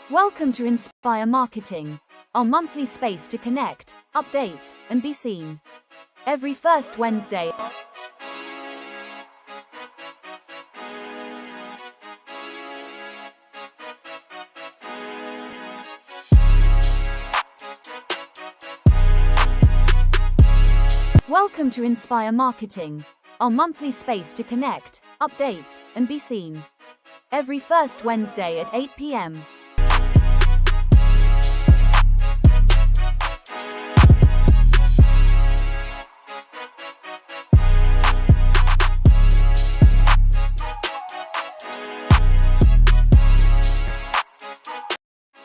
Welcome to Inspire Marketing, our monthly space to connect, update, and be seen. Every first Wednesday. Welcome to Inspire Marketing, our monthly space to connect, update, and be seen. Every first Wednesday at 8 p.m.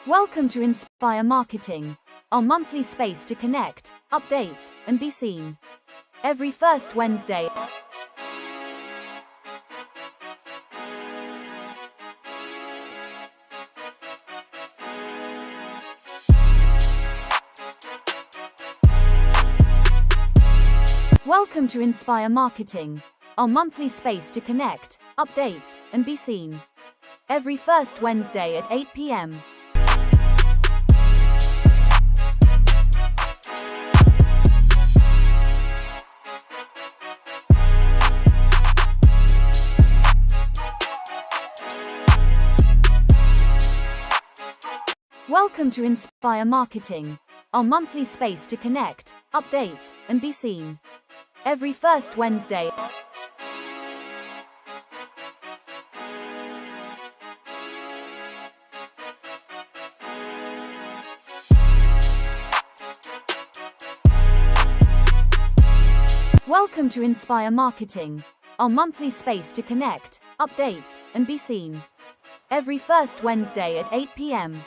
Welcome to Inspire Marketing, our monthly space to connect, update, and be seen. Every first Wednesday. Welcome to Inspire Marketing, our monthly space to connect, update, and be seen. Every first Wednesday at 8 p.m. Welcome to Inspire Marketing, our monthly space to connect, update, and be seen. Every first Wednesday. Welcome to Inspire Marketing, our monthly space to connect, update, and be seen. Every first Wednesday at 8 p.m.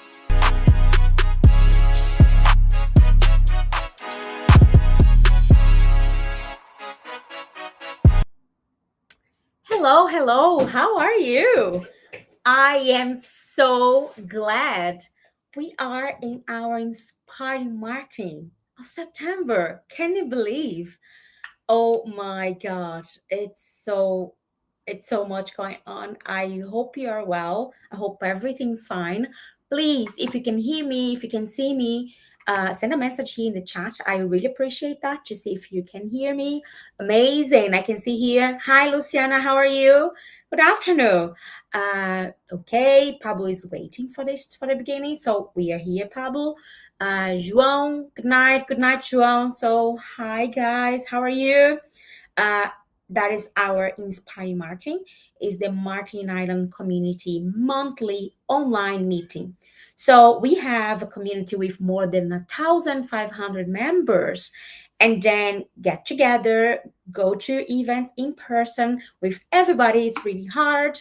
Hello, hello. How are you? I am so glad we are in our inspiring marketing of September. Can you believe? Oh my God, it's so much going on. I hope you are well. I hope everything's fine. Please, if you can hear me, if you can see me, send a message here in the chat. I really appreciate that to see if you can hear me. Amazing. I can see here. Hi, Luciana. How are you? Good afternoon. Okay, Pablo is waiting for this for the beginning. So we are here, Pablo. João, good night. Good night, João. So, hi, guys. How are you? Uh, that is our Inspiring Marketing, is the Marketing Island community monthly online meeting. So we have a community with more than 1,500 members, and then get together, go to event in person with everybody. It's really hard.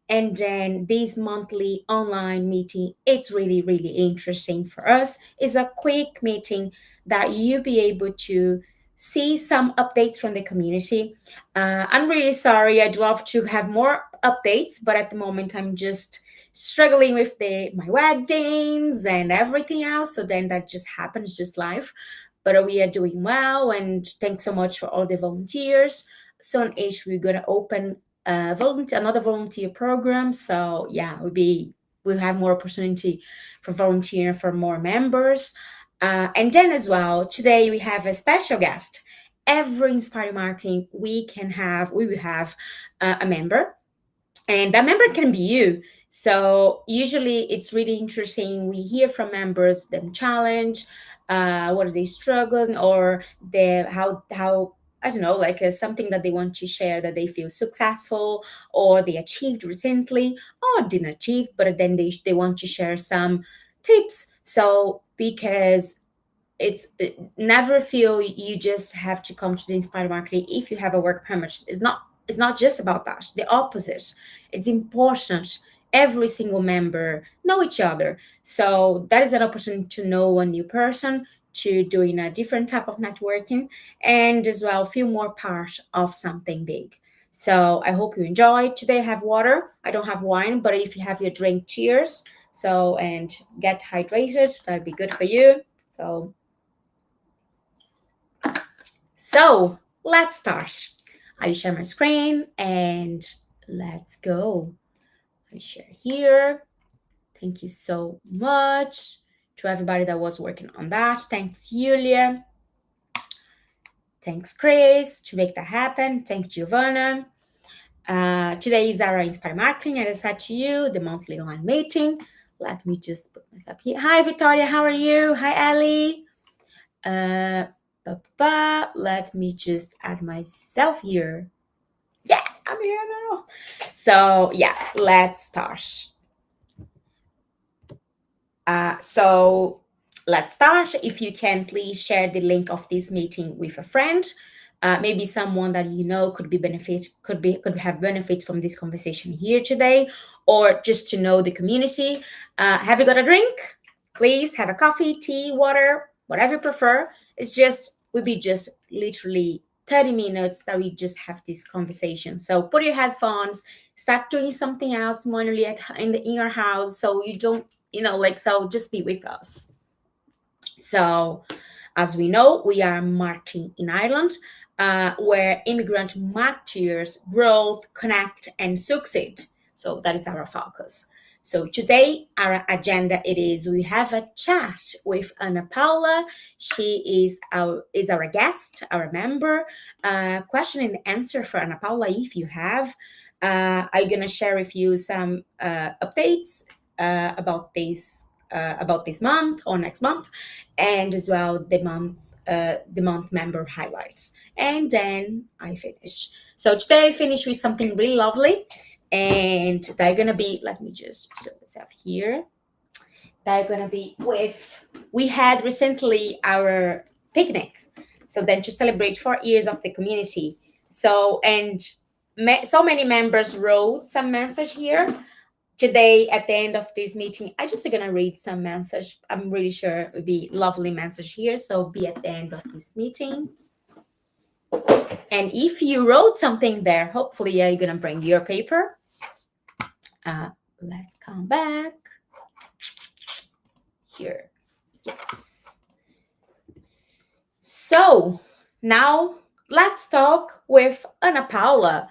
And then this monthly online meeting, it's really, really interesting for us. It's a quick meeting that you be able to see some updates from the community. I'm really sorry. I'd love to have more updates, but at the moment I'm just struggling with the my weddings and everything else. So then that just happens, just life. But we are doing well, and thanks so much for all the volunteers. Soon-ish we're gonna open another volunteer program. So yeah, we'll have more opportunity for volunteer for more members. And then as well, today we have a special guest. Every Inspiring Marketing, we will have a member, and that member can be you. So usually it's really interesting. We hear from members, them challenge, what are they struggling, or the how I don't know, like something that they want to share that they feel successful or they achieved recently or didn't achieve, but then they want to share some tips. So because never feel you just have to come to the Inspired Marketing if you have a work permit. It's not just about that. The opposite. It's important every single member know each other. So that is an opportunity to know a new person, to doing a different type of networking, and as well feel more part of something big. So I hope you enjoy. Today I have water. I don't have wine, but if you have your drink, cheers. So, and get hydrated. That'd be good for you. So let's start. I share my screen and let's go. I share here. Thank you so much to everybody that was working on that. Thanks, Julia. Thanks, Chris, to make that happen. Thanks, Giovanna. Today is our Inspire Marketing, as I said to you, the monthly online meeting. Let me just put myself here. Hi, Victoria. How are you? Hi, Ellie. Let me just add myself here. Yeah, I'm here now. So, yeah, let's start. So let's start. If you can, please share the link of this meeting with a friend. Maybe someone that you know could have benefit from this conversation here today, or just to know the community. Have you got a drink? Please have a coffee, tea, water, whatever you prefer. It's just would be just literally 30 minutes that we just have this conversation. So put your headphones, start doing something else manually in your house, so you don't so just be with us. So as we know, we are marketing in Ireland, where immigrant marketeers growth, connect, and succeed. So that is our focus. So today, our agenda it is we have a chat with Ana Paula. She is our guest, our member. Question and answer for Ana Paula, if you have. I'm gonna share with you some updates about this month or next month, and as well the month member highlights, and then I finish. So today I finish with something really lovely, and they're gonna be, let me just show this up here. They're gonna be with, we had recently our picnic, so then to celebrate 4 years of the community. So and so many members wrote some message here today. At the end of this meeting, I just gonna read some message. I'm really sure it would be lovely message here, so be at the end of this meeting. And if you wrote something there, hopefully you're gonna bring your paper. Let's come back here. Yes. So now let's talk with Ana Paula.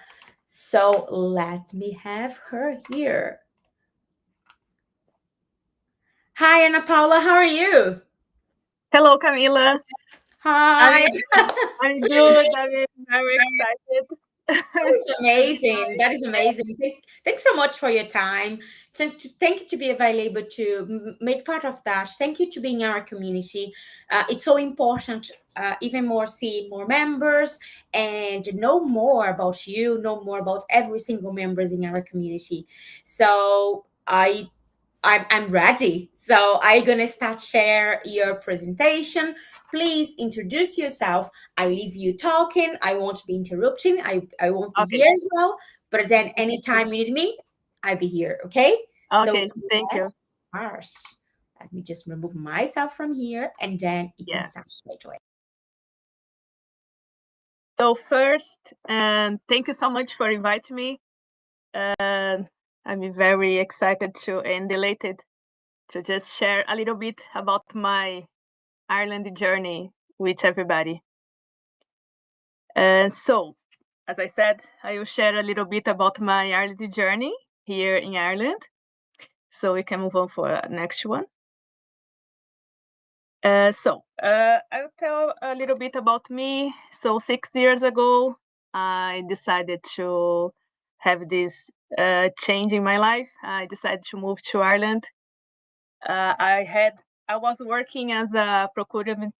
So let me have her here. Hi, Ana Paula, how are you? Hello, Camila. Hi. I'm good. I'm very excited. That's amazing. That is amazing. Thanks so much for your time. Thank you to be available to make part of that. Thank you to being our community. It's so important, even more, see more members and know more about you, know more about every single members in our community. So I'm ready. So I'm gonna start share your presentation. Please introduce yourself. I leave you talking. I won't be interrupting. I won't be Okay. here as well. But then anytime you need me, I'll be here. Okay? Okay, So thank you. first, let me just remove myself from here, and then you can Yeah. start straight away. So first, and thank you so much for inviting me. I'm very excited to and delighted to just share a little bit about my Ireland journey with everybody. So, as I said, I will share a little bit about my Ireland journey here in Ireland. So we can move on for next one. I'll tell a little bit about me. So 6 years ago, I decided to have this change in my life. I decided to move to Ireland. I was working as a procurement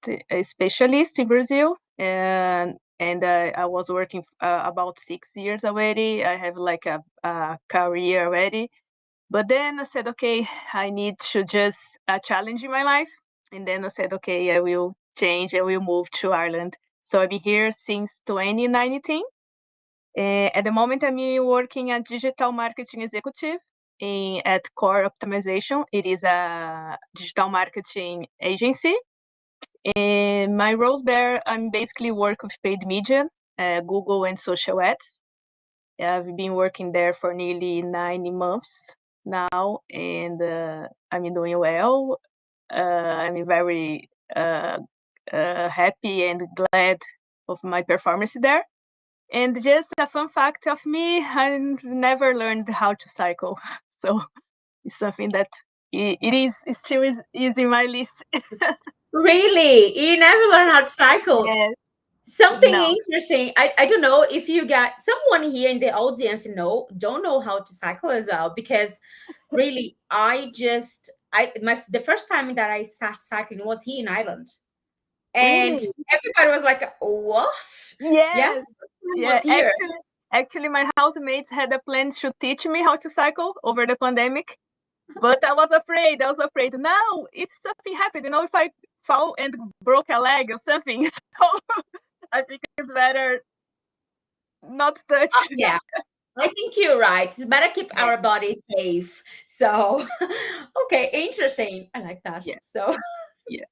specialist in Brazil, and I was working about 6 years already. I have like a career already. But then I said, okay, I need to just challenge in my life. And then I said, okay, I will change. I will move to Ireland. So I've been here since 2019. At the moment, I'm working as digital marketing executive at Core Optimization. It is a digital marketing agency. And my role there, I'm basically work with paid media, Google and social ads. I've been working there for nearly 9 months now, and I'm doing well. I'm very happy and glad of my performance there. And just a fun fact of me, I never learned how to cycle. So it's something that it still is in my list. Really? You never learn how to cycle? Yes, Something no, interesting. I don't know if you got someone here in the audience don't know how to cycle as well, because really the first time that I sat cycling was here in Ireland. And really. everybody was like, "What?" Yeah, Yes, it was yeah. here. Actually, my housemates had a plan to teach me how to cycle over the pandemic, but I was afraid. I was afraid. Now, if something happened, if I fall and broke a leg or something, so I think it's better not touch. Yeah, I think you're right. It's better keep Yeah, our bodies safe. So, okay, interesting. I like that. yeah, So, yeah.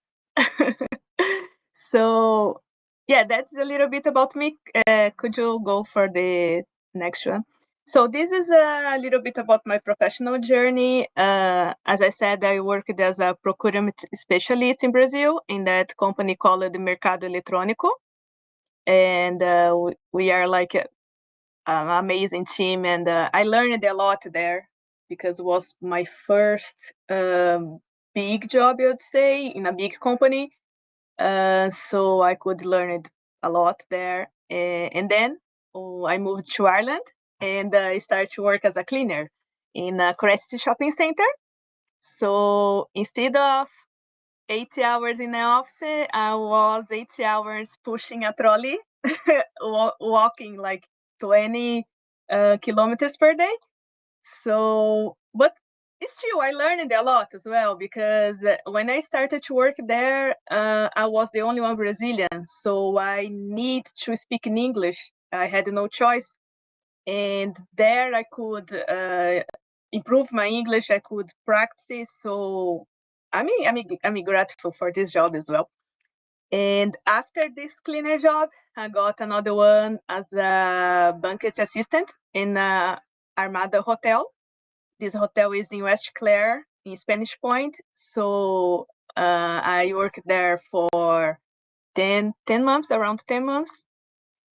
So, yeah, that's a little bit about me. Could you go for the next one? So this is a little bit about my professional journey. As I said, I worked as a procurement specialist in Brazil in that company called Mercado Eletrônico, and we are like an amazing team, and I learned a lot there because it was my first big job, I would say, in a big company. So I could learn it a lot there. And then I moved to Ireland and I started to work as a cleaner in a Crest shopping center. So instead of 80 hours in the office, I was 80 hours pushing a trolley, walking like 20 kilometers per day. So, but still, I learned a lot as well because when I started to work there, I was the only one Brazilian. So I need to speak in English. I had no choice. And there I could improve my English. I could practice. So I'm grateful for this job as well. And after this cleaner job, I got another one as a banquet assistant in a Armada hotel. This hotel is in West Clare, in Spanish Point. So I worked there for 10 months, around 10 months.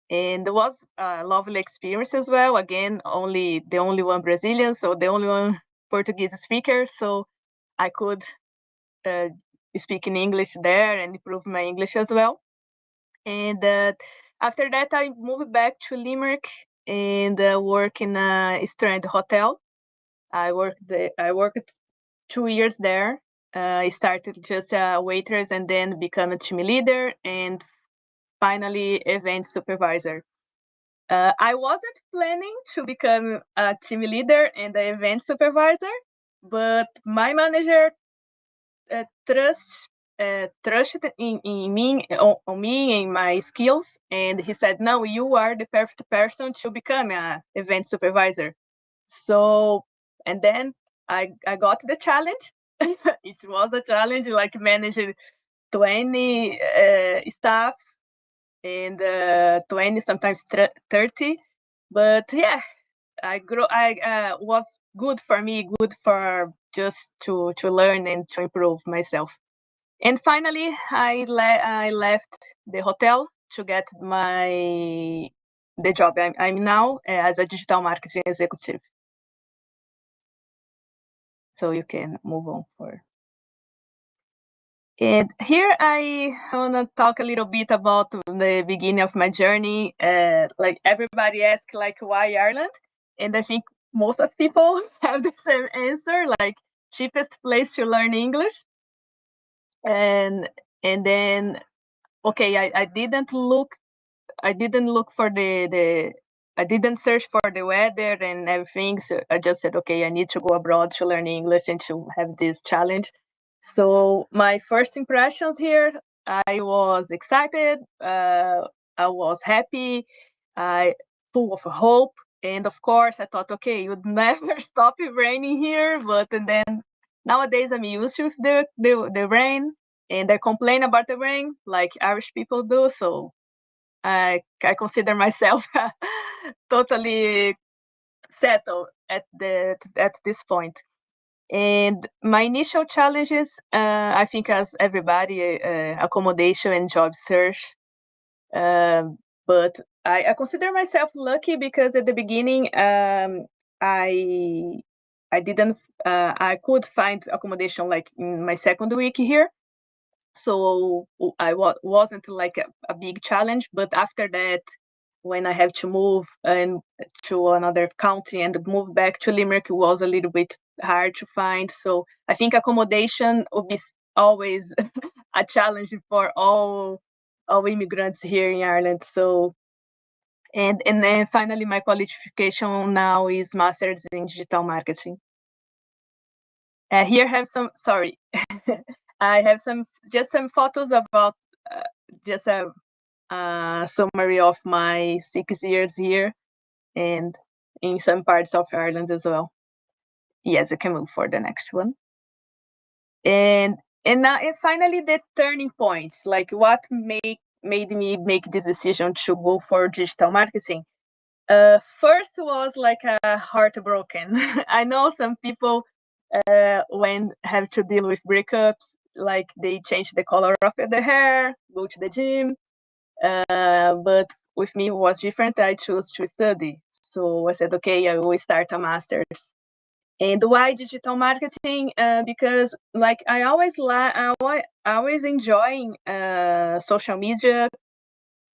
And it was a lovely experience as well. Again, the only one Brazilian, so the only one Portuguese speaker. So I could uh, speak in English there and improve my English as well. And after that, I moved back to Limerick and work in a Strand hotel. I worked 2 years there. I started just a waitress and then become a team leader and finally event supervisor. I wasn't planning to become a team leader and an event supervisor, but my manager uh, trust trusted in me on me and my skills, and he said, "No, you are the perfect person to become a event supervisor." So, and then I got the challenge. It was a challenge, like managing 20 staffs and 20, sometimes 30. But yeah, I was good for me, good for just to learn and to improve myself. And finally, I left the hotel to get the job I'm now as a digital marketing executive. So you can move on for. And here I want to talk a little bit about the beginning of my journey. Like everybody asks, like, why Ireland? And I think most of people have the same answer, like cheapest place to learn English. And then okay, I didn't look for the I didn't search for the weather and everything. So I just said, okay, I need to go abroad to learn English and to have this challenge. So my first impressions here, I was excited. I was happy. I full of hope. And of course, I thought, okay, it would never stop it raining here. But and then nowadays, I'm used to the rain, and I complain about the rain like Irish people do. So I consider myself totally settled at this point. And my initial challenges, I think, as everybody, accommodation and job search. But I consider myself lucky because at the beginning, I I could find accommodation like in my second week here. So I wasn't like a big challenge, but after that, when I have to move and to another county and move back to Limerick, it was a little bit hard to find. So I think accommodation will be always a challenge for all immigrants here in Ireland. So and then finally my qualification now is master's in digital marketing. Here have some sorry. I have some photos about just a summary of my 6 years here and in some parts of Ireland as well. Yes, I can move for the next one. And now and finally the turning point, like what made me make this decision to go for digital marketing. First was like a heartbroken. I know some people when have to deal with breakups, like they change the color of their hair, go to the gym. But with me it was different. I chose to study. So I said, okay, I will start a master's. And why digital marketing? Because like I always enjoying social media,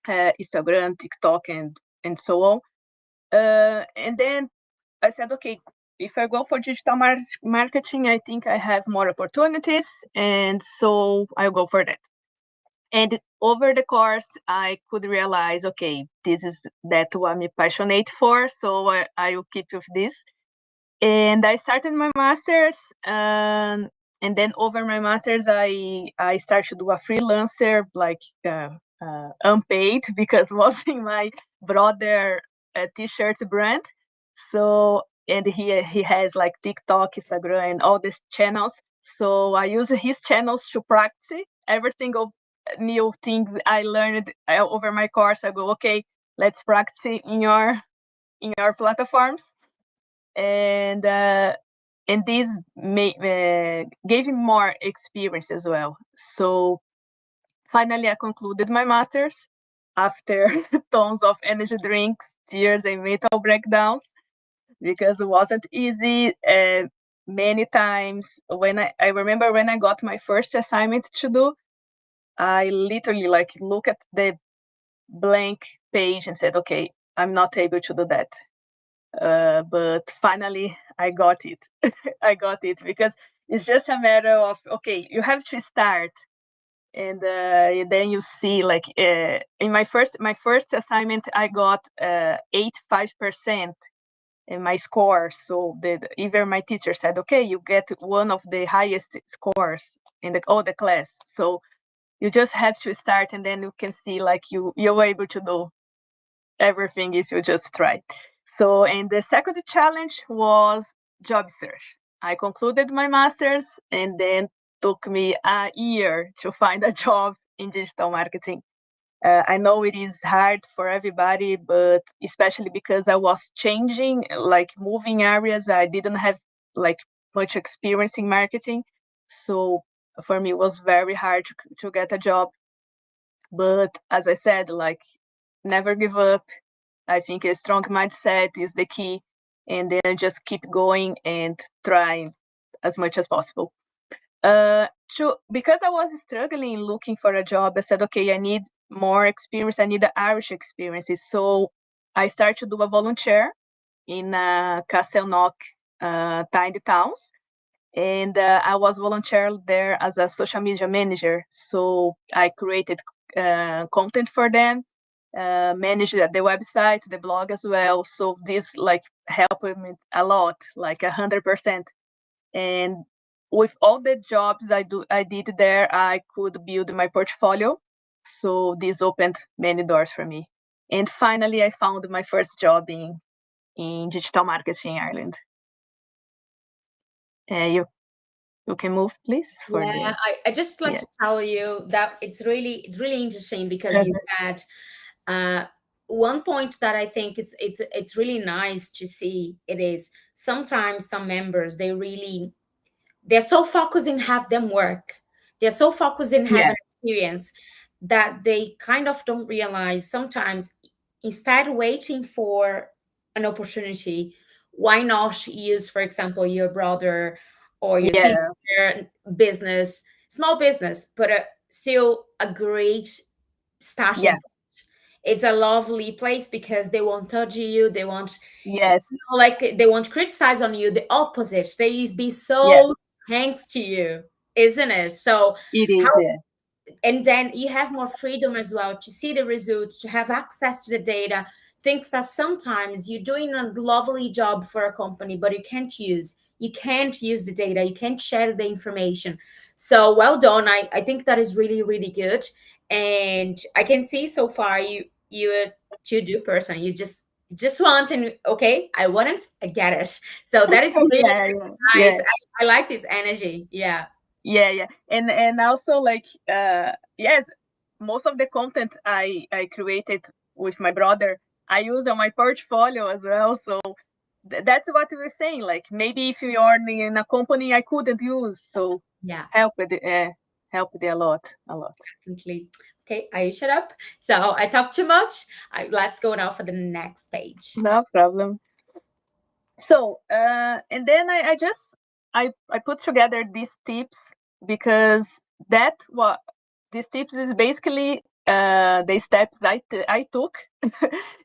Instagram, TikTok, and so on. And then I said, okay, if I go for digital marketing, I think I have more opportunities, and so I'll go for that. And over the course, I could realize, okay, this is that what I'm passionate for, so I will keep with this. And I started my master's, and then over my master's, I started to do a freelancer, like unpaid, because was in my brother t-shirt brand. So and he has like TikTok, Instagram, and all these channels. So I use his channels to practice every single new things I learned over my course. I go, okay, let's practice in your platforms. And this gave me more experience as well. So finally, I concluded my master's after tons of energy drinks, tears, and mental breakdowns, because it wasn't easy. Many times when I remember when I got my first assignment to do, I literally like look at the blank page and said, okay, I'm not able to do that. But finally I got it. I got it, because it's just a matter of, okay, you have to start. And then you see, like in my first assignment, I got 85% in my score. So even my teacher said, okay, you get one of the highest scores in all the class. So you just have to start, and then you can see like you're able to do everything if you just try. So, and the second challenge was job search. I concluded my master's, and then took me a year to find a job in digital marketing. I know it is hard for everybody, but especially because I was changing, like moving areas, I didn't have like much experience in marketing. So for me, it was very hard to get a job. But as I said, like never give up. I think a strong mindset is the key, and then just keep going and trying as much as possible. Because I was struggling looking for a job, I said, okay, I need more experience. I need the Irish experiences. So I started to do a volunteer in Castleknock, tiny towns. And I was volunteer there as a social media manager. So I created content for them, managed the website, the blog as well. So this like helped me a lot, like 100%. And with all the jobs I did there, I could build my portfolio. So this opened many doors for me. And finally, I found my first job in digital marketing in Ireland. You can move, please. I just like to tell you that it's really interesting, because you said one point that I think it's really nice to see. It is sometimes some members, they're so focused in have them work, they're so focused in have an experience, that they kind of don't realize sometimes, instead waiting for an opportunity, why not use, for example, your brother or your Yeah, sister business, small business, but still a great yeah, starting. It's a lovely place because they won't touch you, they won't, yes, like, they won't criticize on you. The opposite, they be yeah, so thanks to you, isn't it? So it how, is. Yeah, and then you have more freedom as well to see the results, to have access to the data, things that sometimes you're doing a lovely job for a company but you can't use the data, you can't share the information. So well done. I think that is really, really good. And I can see so far you to do person, you just want, and okay, I want it, I get it. So that is really, yeah, really yeah, nice. yeah, I like this energy. Yeah. yeah, yeah. And also like yes, most of the content I created with my brother, I use on my portfolio as well. So that's what we were saying. Like maybe if you're in a company I couldn't use, so Yeah. helped it a lot, a lot. Definitely. Okay, I shut up. So I talk too much. Let's go now for the next stage. No problem. So and then I just I put together these tips because that what these tips is basically the steps I took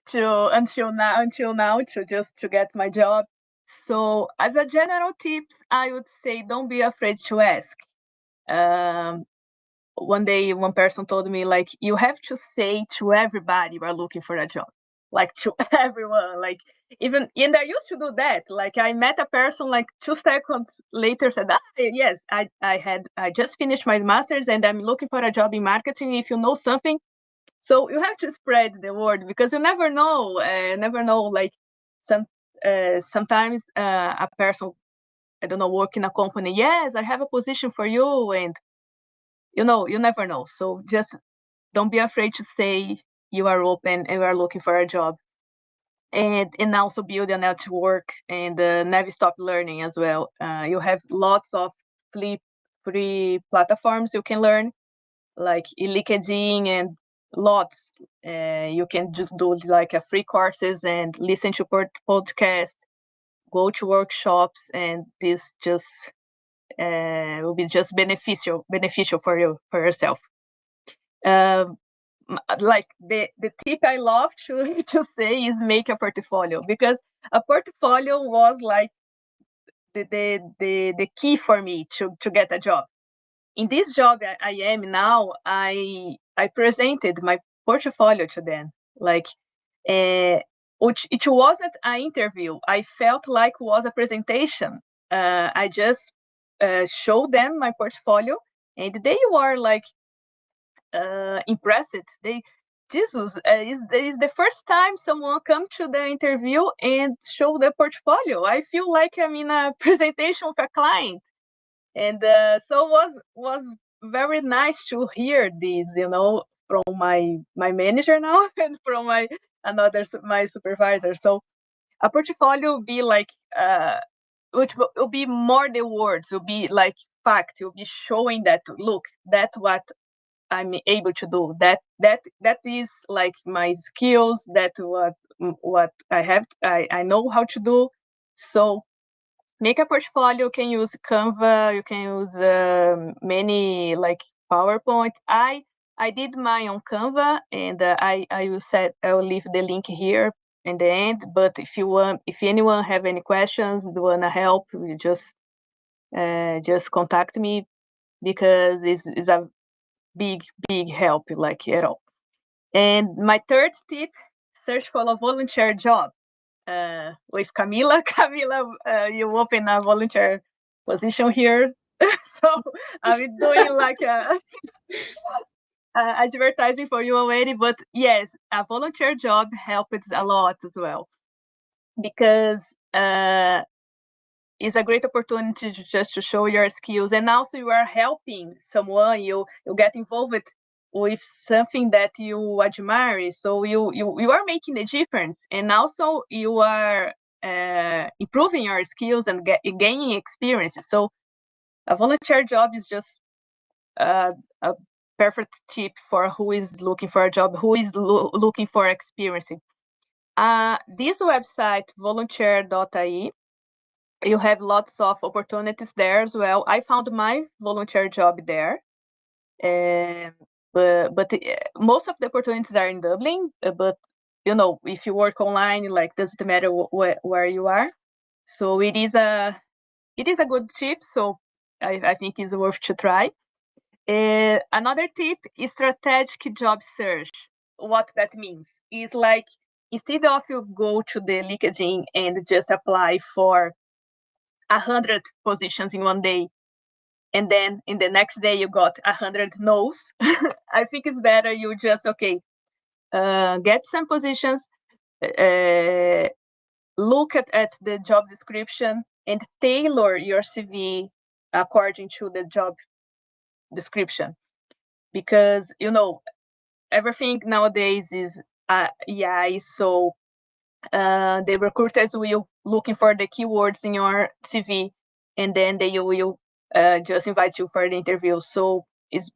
to until now to just to get my job. So as a general tips, I would say don't be afraid to ask. Um, one day one person told me like you have to say to everybody you are looking for a job, like to everyone, like even, and I used to do that. Like I met a person like 2 seconds later said, yes, I just finished my master's and I'm looking for a job in marketing if you know something. So you have to spread the word because you never know like some sometimes a person, I don't know, work in a company, yes, I have a position for you, and you never know. So just don't be afraid to say you are open and you are looking for a job, and also build a network, and never stop learning as well. You have lots of free platforms you can learn, like LinkedIn, and lots. You can do like a free courses and listen to podcasts, go to workshops, and this just will be just beneficial for you, for yourself. um, like the tip I love to to say is make a portfolio, because a portfolio was like the key for me to get a job. In this job I am now, I presented my portfolio to them, like which it wasn't an interview. I felt like it was a presentation. I just showed them my portfolio, and they were like impressed. They, Jesus, is the first time someone come to the interview and show the portfolio. I feel like I'm in a presentation with a client, and so was very nice to hear this, from my manager now and from my supervisor. So a portfolio will be like which will be more the words, will be like fact, will be showing that look, that what I'm able to do, that is like my skills, that what I have, I know how to do. So make a portfolio. You can use Canva, you can use many like PowerPoint. I did mine on Canva, and I will I will leave the link here in the end. But if anyone have any questions, do wanna help, you just contact me, because it's a big help, like at all. And my third tip: search for a volunteer job. With Camila. Camila, you open a volunteer position here. So I'm doing like a advertising for you already. But yes, a volunteer job helps a lot as well, because it's a great opportunity just to show your skills, and also you are helping someone. You get involved with something that you admire, so you are making a difference, and also you are improving your skills and gaining experience. So a volunteer job is just a perfect tip for who is looking for a job, who is looking for experience. This website, volunteer.ai, you have lots of opportunities there as well. I found my volunteer job there. Um, but most of the opportunities are in Dublin. But if you work online, like doesn't matter where you are. So it is a good tip. So I think it's worth to try. Another tip is strategic job search. What that means is like instead of you go to the LinkedIn and just apply for 100 positions in one day, and then in the next day you got 100 no's. I think it's better you just get some positions, uh, look at the job description, and tailor your CV according to the job description, because everything nowadays is AI. So the recruiters will looking for the keywords in your CV, and then they will just invite you for the interview. So it's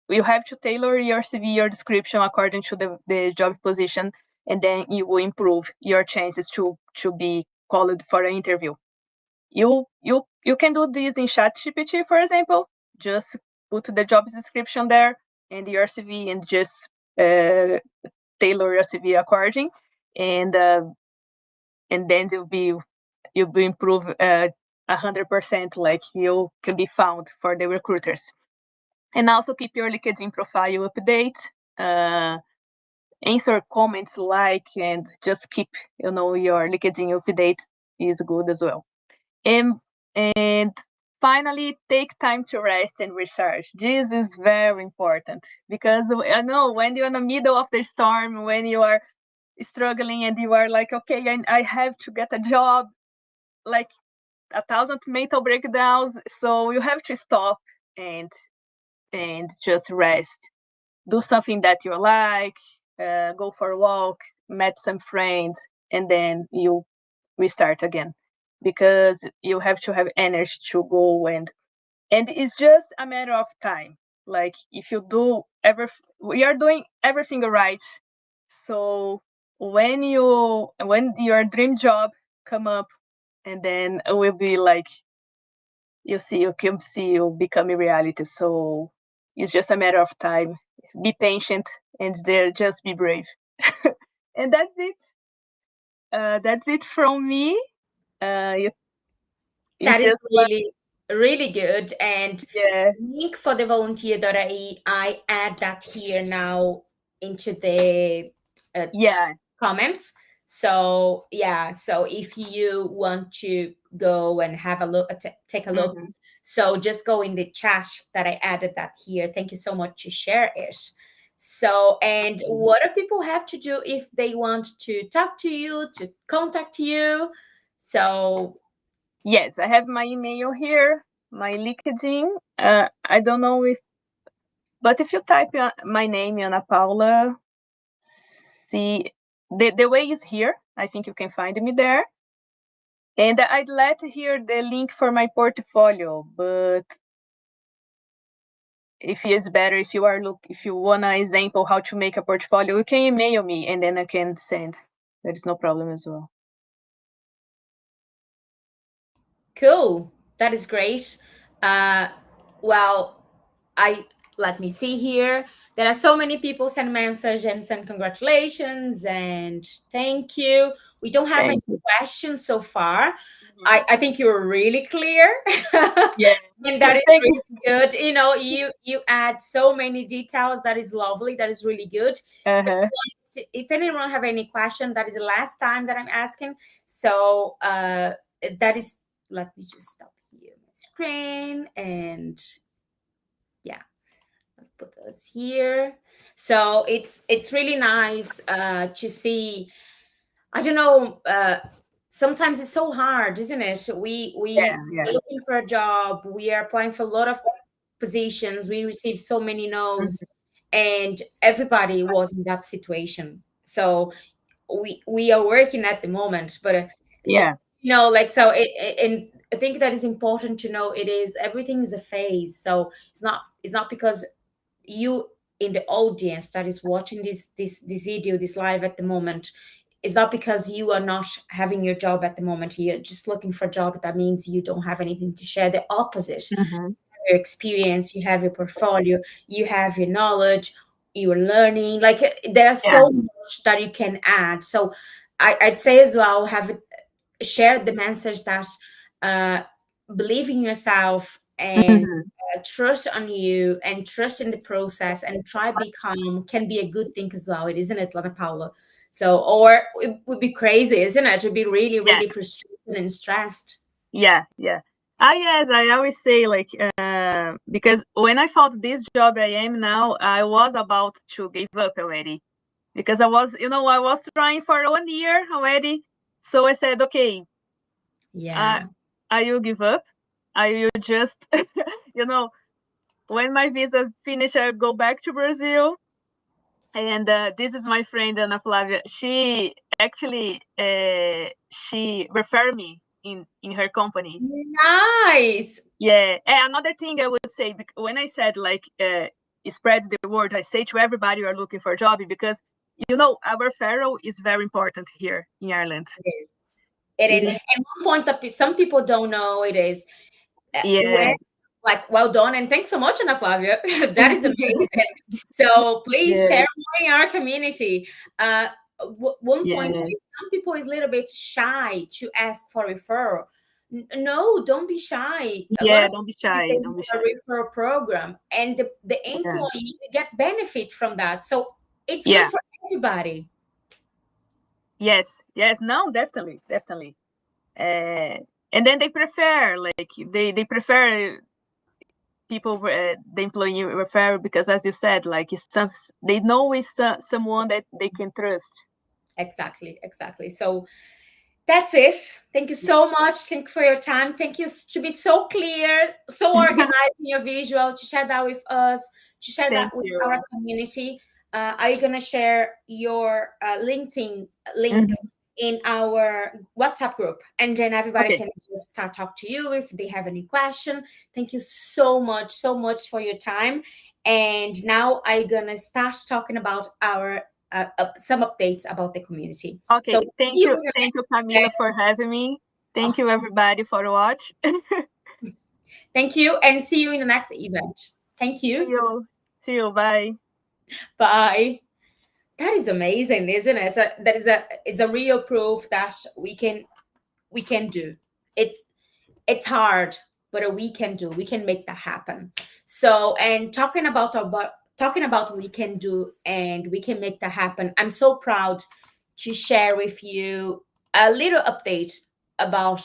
you have to tailor your CV, your description according to the job position, and then you will improve your chances to be called for an interview. You can do this in ChatGPT, for example. Just put the job description there and your CV, and just tailor your CV according, and then you'll be improve 100%. Like you can be found for the recruiters. And also keep your LinkedIn profile update. Answer comments, and just keep your LinkedIn update is good as well. And finally, take time to rest and recharge. This is very important, because I know when you're in the middle of the storm, when you are struggling and you are like, okay, I have to get a job, like 1,000 mental breakdowns. So you have to stop and just rest. Do something that you like, go for a walk, met some friends, and then you restart again, because you have to have energy to go, and it's just a matter of time. Like if you do we are doing everything right. So when your dream job come up, and then it will be like you can see you become a reality. So it's just a matter of time. Be patient, and there just be brave. And that's it. That's it from me. If That is you want, really good. And yeah, link for the volunteer.ai, I add that here now into the uh, yeah. comments. So yeah, so if you want to go and have a look, take a look, Hmm. so just go in the chat that I added that here. Thank you so much to share it. So, and what do people have to do if they want to talk to you, to contact you? So Yes, I have my email here, my LinkedIn. I don't know but if you type my name, Ana Paula, see the way is here. I think you can find me there. And I'd let here the link for my portfolio. But if it's better, if you want an example how to make a portfolio, you can email me, and then I can send. There is no problem as well. cool. That is great. Uh, well, I let me see here. There are so many people send message and send congratulations and thank you. We don't have any Thank you. questions so far. Mhm. I think you're really clear. Yeah. And that is Thank really you. good. You add so many details. That is lovely. That is really good. Uh-huh. If anyone have any question, that is the last time that I'm asking. So that is, let me just stop here my screen, and yeah, I'll put us here. So it's really nice to see. I don't know, sometimes it's so hard, isn't it? We Yeah, yeah. are looking for a job, we are applying for a lot of positions, we receive so many no's, Mhm. and everybody was in that situation. So we are working at the moment, but Yeah. like, so and I think that is important to know, it is, everything is a phase. So it's not because you in the audience that is watching this video, this live at the moment, it's not because you are not having your job at the moment, you're just looking for a job, that means you don't have anything to share. The opposite. Mhm. Your experience, you have your portfolio, you have your knowledge, you're learning. Like there's Yeah. so much that you can add. So I'd say as well, have shared the message that uh, believe in yourself and Mhm. trust on you and trust in the process and try become can be a good thing as well. It isn't it, Ana Paula? So, or it would be crazy, isn't it? To be really, Yeah. really frustrated and stressed. Yeah. Yeah. Yes, I always say like because when I found this job I am now, I was about to give up already because I was, I was trying for 1 year already. So I said, okay, Yeah. I will give up. I will just, you know, when my visa finish, I'll go back to Brazil. And this is my friend Ana Flavia. She actually she referred me in her company. Nice. Yeah. And another thing I would say, when I said like spread the word, I say to everybody you are looking for a job because our referral is very important here in Ireland. It is. It It is. is. And one point that some people don't know it is where, Yeah. like, well done. And thanks so much, Ana Flavia. That is amazing. So please Yeah. share more in our community. One point Yeah. is some people is a little bit shy to ask for referral. No, don't be shy. A lot Yeah. of Don't be companies, shy. they Don't do be a shy. referral program and the Yeah. employee get benefit from that. So it's good Yeah. for everybody. Yes. Yes. No. Definitely. Definitely. And then they prefer like they prefer people the employee refer because as you said like it's they know it's someone that they can trust. Exactly, exactly. So that's it. Thank you so much. Thank you for your time. Thank you to be so clear, so organized in your visual, to share that with us, to share that Thank with our you. community. Are you going to share your LinkedIn link Mhm. in our WhatsApp group? And then everybody Okay. can just start talk to you if they have any question. Thank you so much for your time. And now I'm going to start talking about our some updates about the community. So Okay. see you in the Thank you, next. Camila, for having me. Oh, Thank you everybody for watch. thank you, and see you in the next event. Thank See you. you. See you. Bye. Bye. That is amazing, isn't it? So that is a it's a real proof that we can do. It's it's hard, but we can do. We can make that happen. So, and talking about what we can do and we can make that happen. I'm so proud to share with you a little update about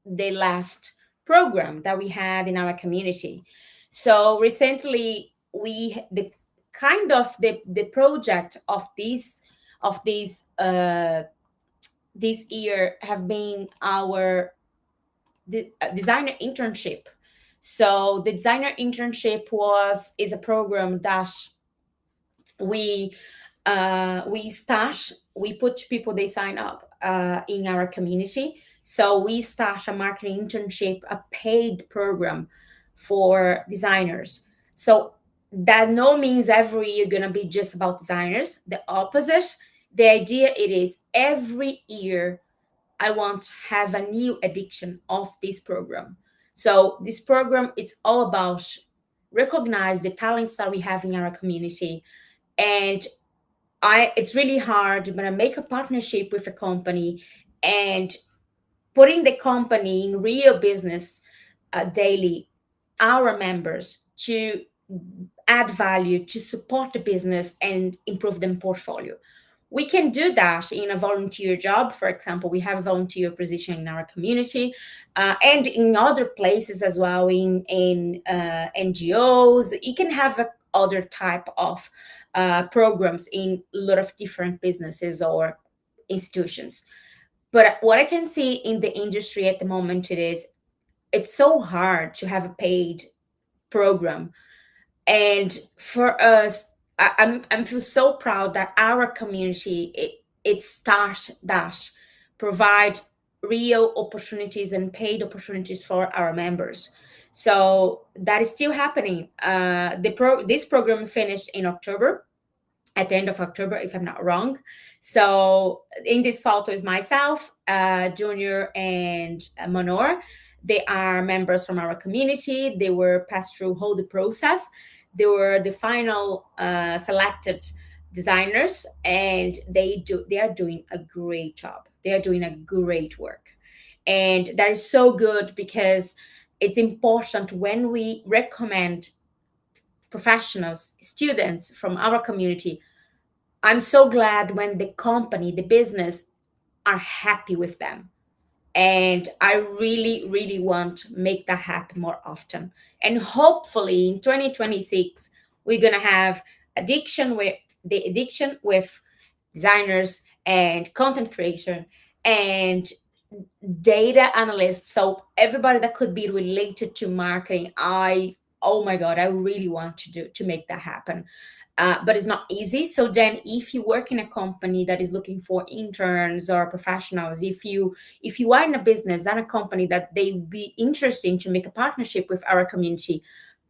the last program that we had in our community. So recently we the kind of the project of this year have been our designer internship. So the designer internship was is a program that we we put people, they sign up in our community. So we start a marketing internship, a paid program for designers. So that no means every year gonna be just about designers. The opposite. The idea it is every year I want to have a new edition of this program. So this program it's all about recognize the talents that we have in our community. And I it's really hard when I make a partnership with a company and putting the company in real business daily, our members to add value, to support the business and improve them portfolio. We can do that in a volunteer job. For example, we have a volunteer position in our community and in other places as well, in NGOs. You can have a other type of programs in a lot of different businesses or institutions. But what I can see in the industry at the moment, it's so hard to have a paid program. And for us, I'm feel so proud that our community it start that provide real opportunities and paid opportunities for our members. So that is still happening. This program finished in October, at the end of October, if I'm not wrong. So in this photo is myself, Junior, and Manor. They are members from our community. They were passed through whole the process. They were the final selected designers, and they are doing a great job. They are doing a great work, and that is so good because it's important when we recommend professionals, students from our community. I'm so glad when the company, the business are happy with them. And I really, really want to make that happen more often. And hopefully in 2026, we're gonna have addiction with designers and content creation and data analysts. So everybody that could be related to marketing, oh my god, I really want to make that happen. But it's not easy. So then if you work in a company that is looking for interns or professionals, if you are in a business and a company that they would be interesting to make a partnership with our community,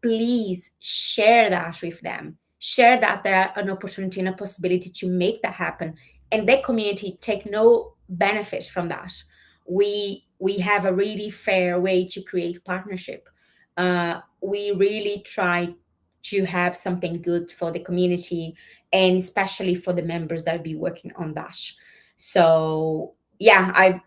please share that with them. Share that there are an opportunity and a possibility to make that happen. And the community take no benefit from that. We have a really fair way to create partnership. We really try to have something good for the community and especially for the members that will be working on that. So yeah,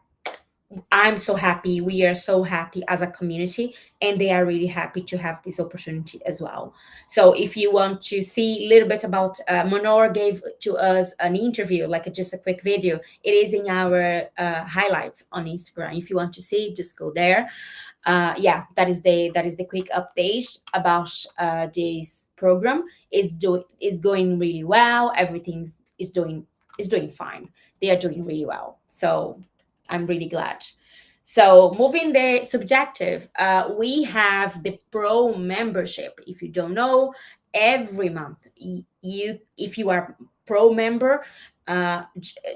I'm so happy. We are so happy as a community, and they are really happy to have this opportunity as well. So, if you want to see a little bit about, Monor gave to us an interview, like just a quick video. It is in our highlights on Instagram. If you want to see, just go there. Yeah, that is the quick update about this program. Is going really well. Everything's is doing fine. They are doing really well. So I'm really glad. So moving the subjective, we have the pro membership. If you don't know, every month you if you are pro member,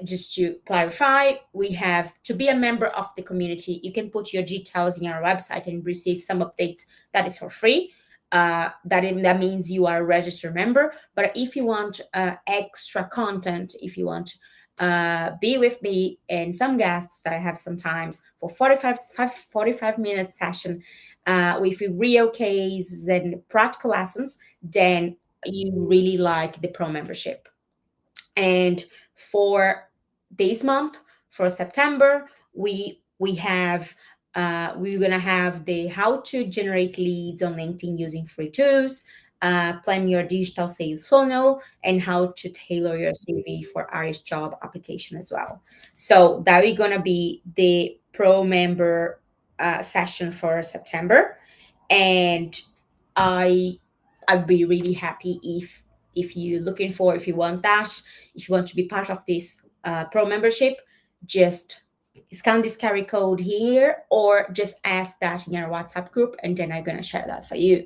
just to clarify, we have to be a member of the community. You can put your details in our website and receive some updates. That is for free. That means you are a registered member. But if you want extra content, if you want be with me and some guests that I have sometimes for 45 minute session with real cases and practical lessons, then you really like the pro membership. And for this month, for September, we're gonna have the how to generate leads on LinkedIn using free tools, plan your digital sales funnel, and how to tailor your CV for Irish job application as well. So that is gonna be the pro member session for September, and I I'd be really happy if you're looking for, if you want that, if you want to be part of this pro membership, just scan this carry code here or just ask that in our WhatsApp group, and then I'm gonna share that for you.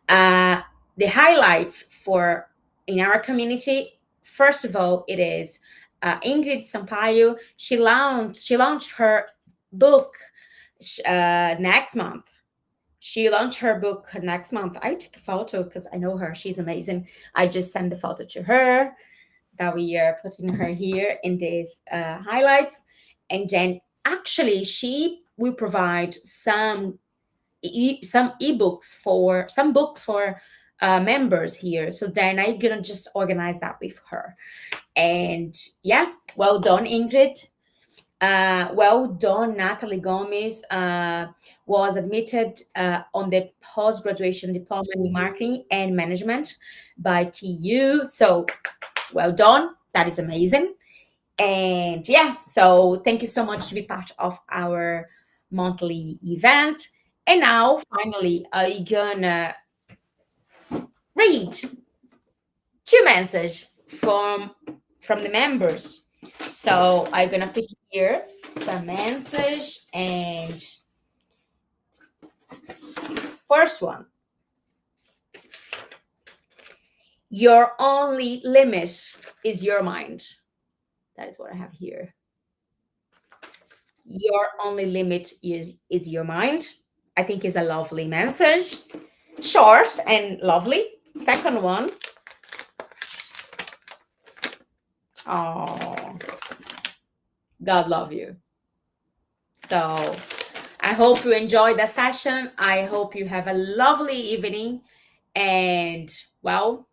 Uh, the highlights for in our community, first of all, it is Ingrid Sampaio. She launched her book next month. She launched her book next month. I took a photo because I know her. She's amazing. I just sent the photo to her that we are putting her here in these highlights. And then actually she will provide some ebooks for some books for members here. So then I'm gonna just organize that with her. And yeah, well done, Ingrid. Well done, Natalie Gomez was admitted on the post-graduation diploma in marketing and management by TU. So well done. That is amazing. And yeah, so thank you so much to be part of our monthly event. And now, finally, I'm gonna read two messages from the members. So I'm gonna put here some message, and first one: your only limit is your mind. That is what I have here. Your only limit is your mind. I think is a lovely message, short and lovely. Second one: Oh, God love you. So I hope you enjoyed the session. I hope you have a lovely evening. And well,